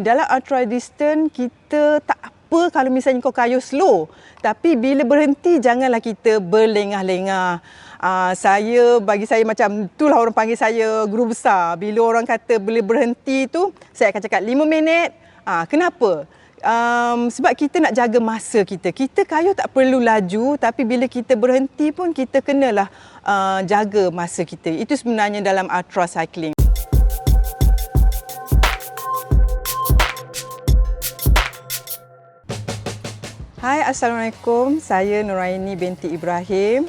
dalam ultra distance kita tak apa kalau misalnya kau kayuh slow. Tapi bila berhenti janganlah kita berlengah-lengah. Bagi saya macam itulah orang panggil saya guru besar. Bila orang kata boleh berhenti tu, saya akan cakap 5 minit. Kenapa? Sebab kita nak jaga masa kita. Kita kayuh tak perlu laju, tapi bila kita berhenti pun kita kenalah jaga masa kita. Itu sebenarnya dalam ultra cycling. Hai, Assalamualaikum. Saya Nuraini binti Ibrahim.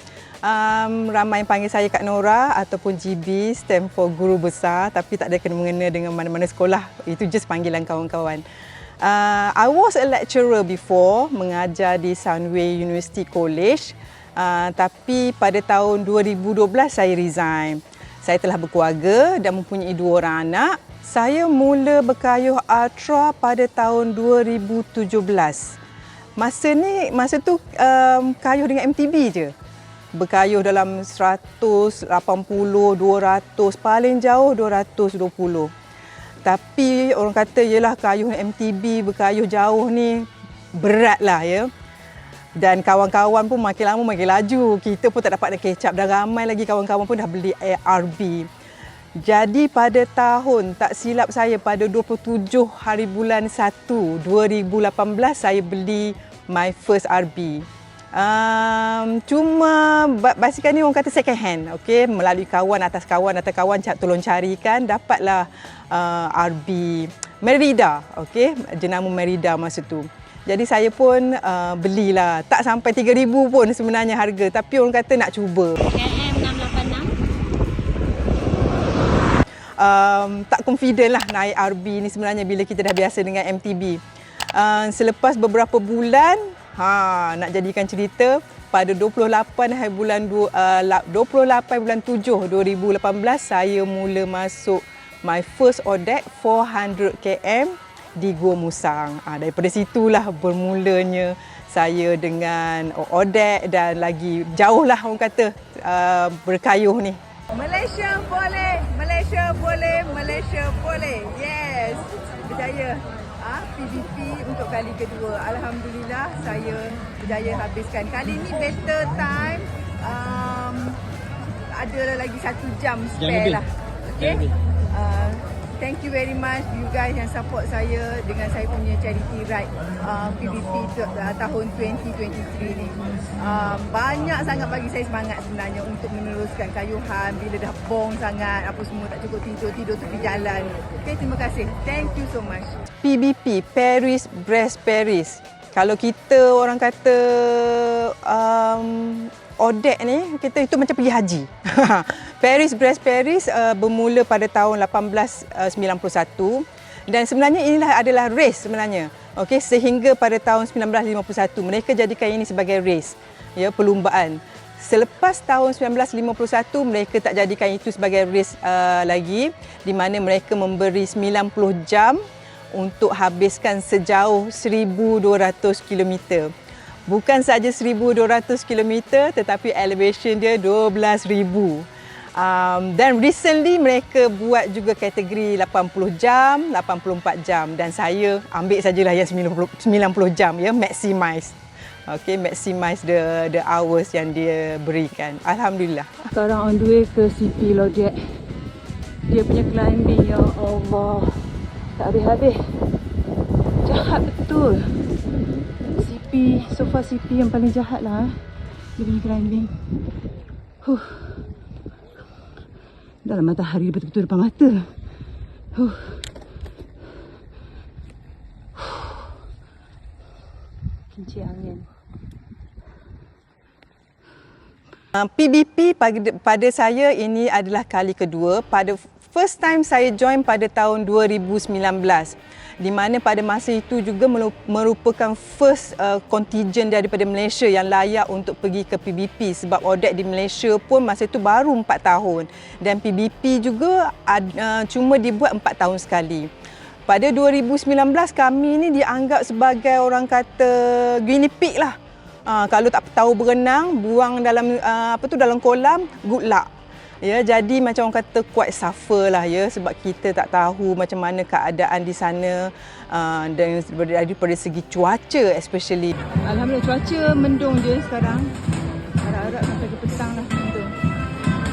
Ramai yang panggil saya Kak Nora ataupun GB, stand for guru besar, tapi tak ada kena-mengena dengan mana-mana sekolah. Itu just panggilan kawan-kawan. I was a lecturer before, mengajar di Sunway University College. Tapi pada tahun 2012 saya resign. Saya telah berkeluarga dan mempunyai 2 orang anak. Saya mula berkayuh ultra pada tahun 2017. Masa tu kayuh dengan MTB je. Berkayuh dalam 180, 200, paling jauh 220. Tapi orang kata yelah kayuh MTB, berkayuh jauh ni berat lah ya. Dan kawan-kawan pun makin lama makin laju. Kita pun tak dapat nak catch up dan ramai lagi kawan-kawan pun dah beli ARB. Jadi pada tahun, tak silap saya, pada 27 hari bulan 1, 2018 saya beli my first RB. Cuma basikal ni orang kata second hand, okey, melalui kawan atas kawan tolong carikan, dapatlah RB Merida, okey, jenama Merida masa tu. Jadi saya pun belilah, tak sampai 3,000 pun sebenarnya harga, tapi orang kata nak cuba. Tak confident lah naik RB ni sebenarnya bila kita dah biasa dengan MTB. Selepas beberapa bulan, nak jadikan cerita, pada 28 bulan 7 2018 saya mula masuk my first ODEC 400 km di Gua Musang. Daripada situlah bermulanya saya dengan ODEC dan lagi jauh lah orang kata berkayuh ni. Malaysia boleh, Malaysia boleh, Malaysia boleh. Yes, berjaya. PBP untuk kali kedua. Alhamdulillah saya berjaya habiskan. Kali ni better time. Ada lagi 1 jam spare lah. Okay. Thank you very much you guys yang support saya dengan saya punya charity ride PBP tahun 2023 ni. Banyak sangat bagi saya semangat sebenarnya untuk meneruskan kayuhan bila dah bong sangat, apa semua tak cukup tidur tepi jalan. Okay, terima kasih. Thank you so much. PBP, Paris-Brest Paris. Kalau kita orang kata ODEC ni, kita itu macam pergi haji. Paris-Brest Paris bermula pada tahun 1891 dan sebenarnya inilah adalah race sebenarnya. Okey, sehingga pada tahun 1951 mereka jadikan ini sebagai race, ya, perlumbaan. Selepas tahun 1951 mereka tak jadikan itu sebagai race lagi, di mana mereka memberi 90 jam untuk habiskan sejauh 1,200 km. Bukan saja 1,200 km tetapi elevation dia 12,000. Dan recently mereka buat juga kategori 80 jam, 84 jam dan saya ambil sajalah yang 90 jam, ya, maximize. Okay, maximize the hours yang dia berikan. Alhamdulillah. Sekarang on the way ke CP Lodge. Dia punya climbing, ya Allah, tak habis-habis. Jahat betul. CP, so far CP yang paling jahat lah. Dia punya climbing. Dalam matahari betul-betul depan mata. Kincir angin. PBP pada saya ini adalah kali kedua. Pada first time saya join pada tahun 2019. Di mana pada masa itu juga merupakan first contingent daripada Malaysia yang layak untuk pergi ke PBP, sebab ODEC di Malaysia pun masa itu baru 4 tahun dan PBP juga cuma dibuat 4 tahun sekali. Pada 2019 kami ni dianggap sebagai orang kata guinea pig lah. Kalau tak tahu berenang, buang dalam dalam kolam, good luck. Ya, jadi macam orang kata quite suffer lah ya, sebab kita tak tahu macam mana keadaan di sana dan daripada segi cuaca especially. Alhamdulillah cuaca mendung je sekarang. Harap-harap sampai ke petang lah mendung.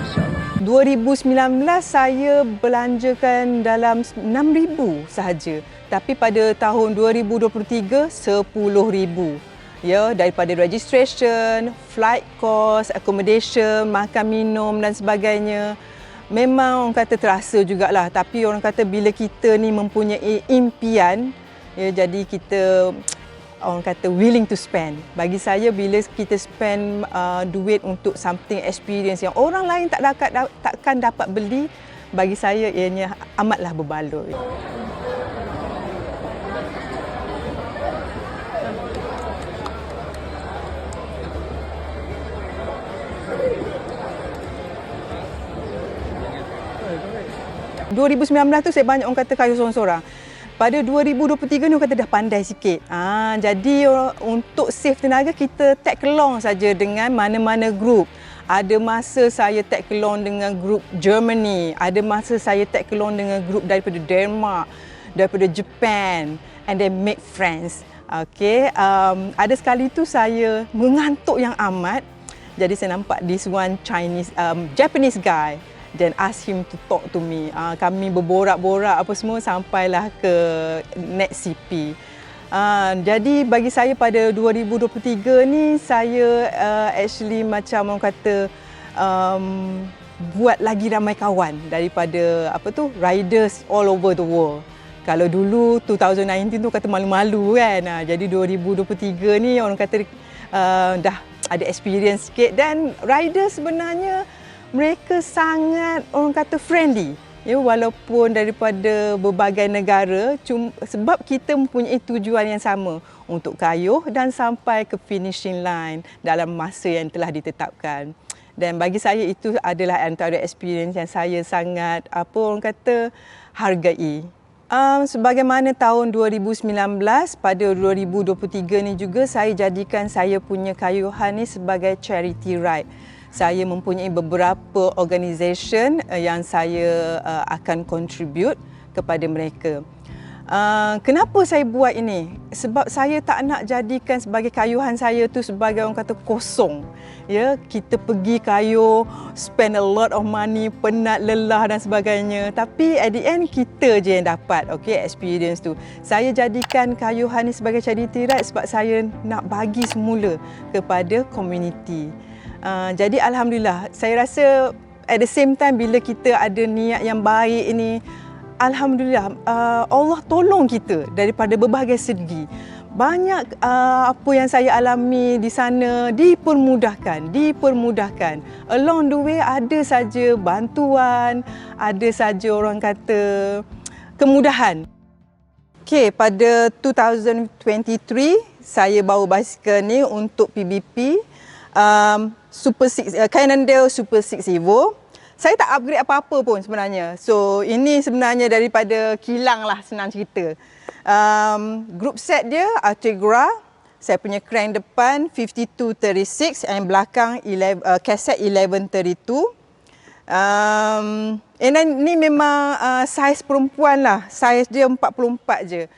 InsyaAllah. 2019 saya belanjakan dalam 6,000 sahaja. Tapi pada tahun 2023, 10,000. Ya, daripada registration, flight cost, accommodation, makan minum dan sebagainya. Memang orang kata terasa jugalah, tapi orang kata bila kita ni mempunyai impian, ya, jadi kita orang kata willing to spend. Bagi saya bila kita spend duit untuk something experience yang orang lain takkan dapat beli, bagi saya ianya amatlah berbaloi. Tahun 2019 tu saya banyak orang kata kayuh sorang-sorang. Pada 2023 ni orang kata dah pandai sikit. Jadi untuk save tenaga kita tag along saja dengan mana-mana group. Ada masa saya tag along dengan group Germany, ada masa saya tag along dengan group daripada Denmark, daripada Japan, and then make friends. Okay, ada sekali tu saya mengantuk yang amat. Jadi saya nampak this one Japanese guy. Then ask him to talk to me. Kami berborak-borak apa semua sampailah ke next CP. Jadi bagi saya pada 2023 ni saya actually macam orang kata buat lagi ramai kawan daripada riders all over the world. Kalau dulu 2019 tu kata malu-malu kan. Jadi 2023 ni orang kata dah ada experience sikit, dan riders sebenarnya mereka sangat orang kata friendly, ya, walaupun daripada berbagai negara, sebab kita mempunyai tujuan yang sama untuk kayuh dan sampai ke finishing line dalam masa yang telah ditetapkan. Dan bagi saya itu adalah antara experience yang saya sangat hargai. Sebagaimana tahun 2019, pada 2023 ni juga saya jadikan saya punya kayuhan ni sebagai charity ride. Saya mempunyai beberapa organisation yang saya akan contribute kepada mereka. Kenapa saya buat ini? Sebab saya tak nak jadikan sebagai kayuhan saya tu sebagai orang kata kosong. Ya, kita pergi kayuh, spend a lot of money, penat, lelah dan sebagainya. Tapi at the end kita je yang dapat, okay, experience tu. Saya jadikan kayuhan ni sebagai charity ride sebab saya nak bagi semula kepada community. Jadi alhamdulillah, saya rasa at the same time bila kita ada niat yang baik ini, alhamdulillah Allah tolong kita daripada berbagai segi. Banyak apa yang saya alami di sana dipermudahkan. Along the way ada saja bantuan, ada saja orang kata kemudahan. Okay, pada 2023 saya bawa basikal ni untuk PBP. Cannondale Super 6 Evo. Saya tak upgrade apa-apa pun sebenarnya. So ini sebenarnya daripada kilang lah, senang cerita. Group set dia Artegra. Saya punya crank depan 5236 and belakang cassette 1132. And then ni memang saiz perempuan lah. Saiz dia 44 je.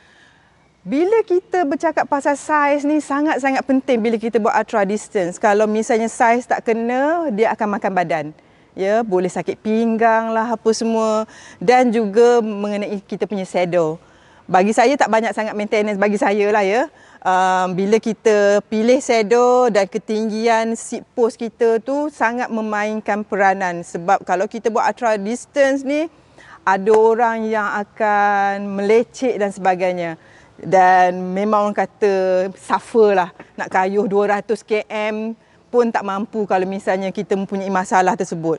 Bila kita bercakap pasal saiz ni sangat-sangat penting bila kita buat ultra distance. Kalau misalnya saiz tak kena, dia akan makan badan. Ya, boleh sakit pinggang lah apa semua, dan juga mengenai kita punya saddle. Bagi saya tak banyak sangat maintenance bagi saya lah ya. Bila kita pilih saddle dan ketinggian seat post kita tu sangat memainkan peranan, sebab kalau kita buat ultra distance ni ada orang yang akan melecek dan sebagainya. Dan memang orang kata suffer lah, nak kayuh 200 km pun tak mampu kalau misalnya kita mempunyai masalah tersebut.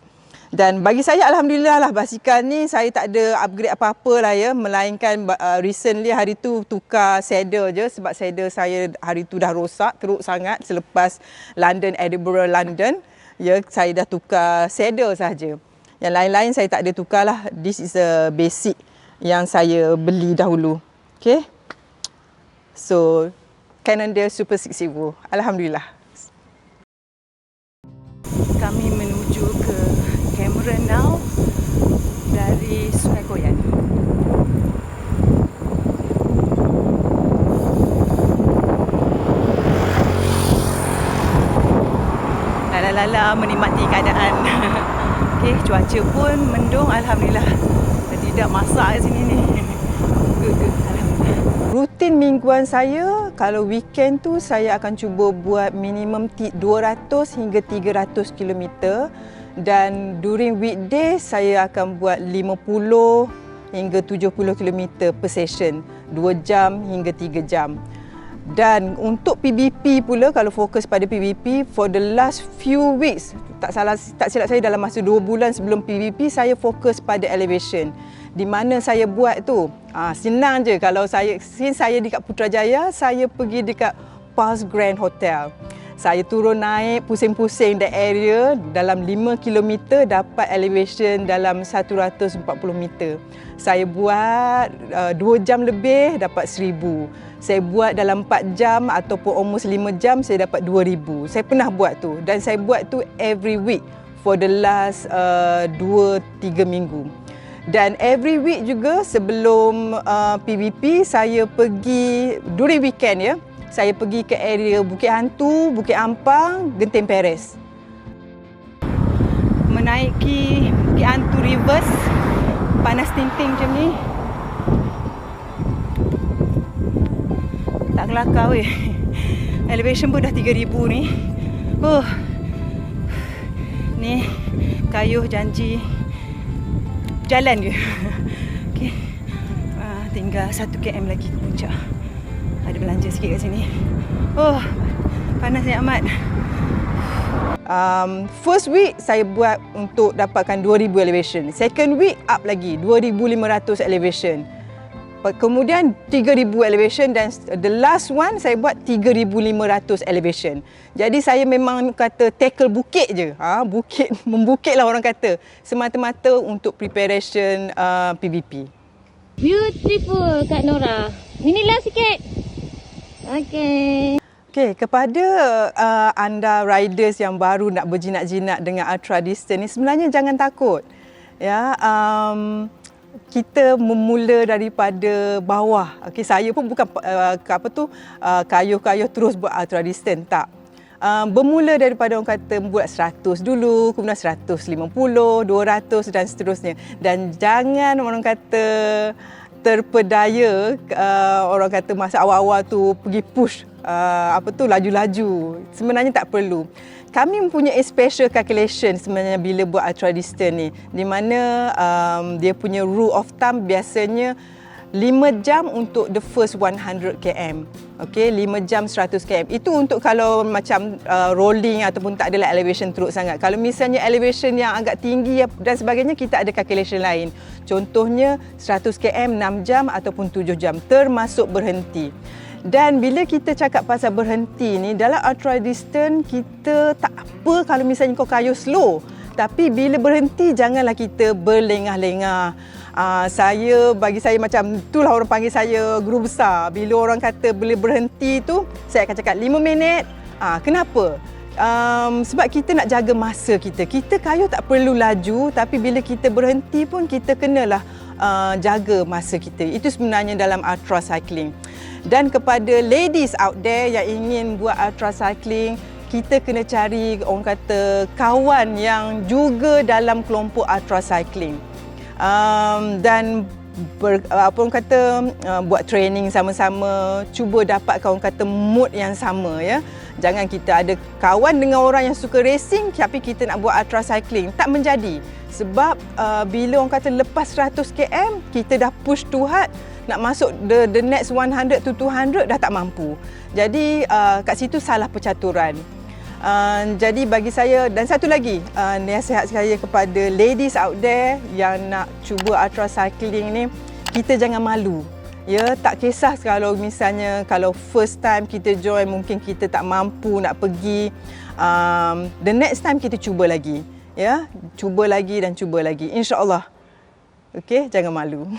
Dan bagi saya alhamdulillah lah, basikal ni saya tak ada upgrade apa-apa lah ya, melainkan recently hari tu tukar saddle je, sebab saddle saya hari tu dah rosak teruk sangat selepas Edinburgh London. Ya, saya dah tukar saddle saja. Yang lain-lain saya tak ada tukar lah. This is a basic yang saya beli dahulu. Okay. So, Cannondale Super 6 Evo. Alhamdulillah. Kami menuju ke Cameron Sungai Koyan. Lala menikmati keadaan. Okey, cuaca pun mendung, alhamdulillah. Tidak masak kat sini ni. Good, alhamdulillah. Rutin mingguan saya, kalau weekend tu saya akan cuba buat minimum 200 hingga 300 km dan during weekday saya akan buat 50 hingga 70 km per session, 2 jam hingga 3 jam. Dan untuk PBP pula, kalau fokus pada PBP, for the last few weeks, tak silap saya dalam masa 2 bulan sebelum PBP, saya fokus pada elevation. Di mana saya buat tu? Senang je. Kalau since saya dekat Putrajaya, saya pergi dekat Pulse Grand Hotel. Saya turun naik pusing-pusing the area dalam 5 km dapat elevation dalam 140 meter. Saya buat 2 jam lebih dapat 1000. Saya buat dalam 4 jam ataupun almost 5 jam saya dapat 2000. Saya pernah buat tu dan saya buat tu every week for the last 2-3 minggu. Dan every week juga sebelum PBP saya pergi during weekend ya. Saya pergi ke area Bukit Hantu, Bukit Ampang, Genting Peres. Menaiki Bukit Hantu reverse, panas tinting macam ni. Tak kelakar weh. Elevation pun dah 3000 ni. Ni Kayuh janji jalan je. Okey. Tinggal 1 km lagi ke puncak. Ada belanja sikit kat sini. Panas ni amat. First week saya buat untuk dapatkan 2000 elevation. Second week up lagi 2500 elevation. Kemudian 3000 elevation dan the last one saya buat 3500 elevation. Jadi saya memang kata tackle bukit je. Bukit membukit lah orang kata. Semata-mata untuk preparation PBP. Beautiful Kak Nora. Inilah sikit. Okey. Okey, kepada anda riders yang baru nak berjinak-jinak dengan ultra distance ni, sebenarnya jangan takut. Ya, kita memula daripada bawah. Okey, saya pun bukan kayuh-kayuh terus buat ultra distance, tak. Bermula daripada orang kata buat 100 dulu, kemudian 150, 200 dan seterusnya. Dan jangan orang kata terpedaya, orang kata masa awal-awal tu pergi push laju-laju. Sebenarnya tak perlu. Kami mempunyai special calculation sebenarnya bila buat ultra distance ni, di mana dia punya rule of thumb biasanya 5 jam untuk the first 100 km. Okey, 5 jam 100 km. Itu untuk kalau macam rolling ataupun tak adalah elevation teruk sangat. Kalau misalnya elevation yang agak tinggi dan sebagainya, kita ada calculation lain. Contohnya 100 km 6 jam ataupun 7 jam termasuk berhenti. Dan bila kita cakap pasal berhenti ni, dalam ultra distance kita tak apa kalau misalnya kau kayuh slow. Tapi bila berhenti janganlah kita berlengah-lengah. Bagi saya macam itulah orang panggil saya guru besar. Bila orang kata boleh berhenti tu, saya akan cakap 5 minit. Kenapa? Sebab kita nak jaga masa kita. Kita kayuh tak perlu laju, tapi bila kita berhenti pun kita kenalah jaga masa kita. Itu sebenarnya dalam ultra cycling. Dan kepada ladies out there yang ingin buat ultra cycling, kita kena cari orang kata kawan yang juga dalam kelompok ultra cycling. Dan orang kata buat training sama-sama, cuba dapatkan orang kata mood yang sama ya. Jangan kita ada kawan dengan orang yang suka racing tapi kita nak buat ultra cycling, tak menjadi. Sebab bila orang kata lepas 100 km kita dah push too hard, nak masuk the next 100 to 200 dah tak mampu. Jadi kat situ salah percaturan. Jadi bagi saya, dan satu lagi nasihat saya kepada ladies out there yang nak cuba ultra cycling ni, kita jangan malu. Ya, tak kisah kalau misalnya kalau first time kita join mungkin kita tak mampu nak pergi, the next time kita cuba lagi. Ya, cuba lagi dan cuba lagi. InsyaAllah. Okey, jangan malu.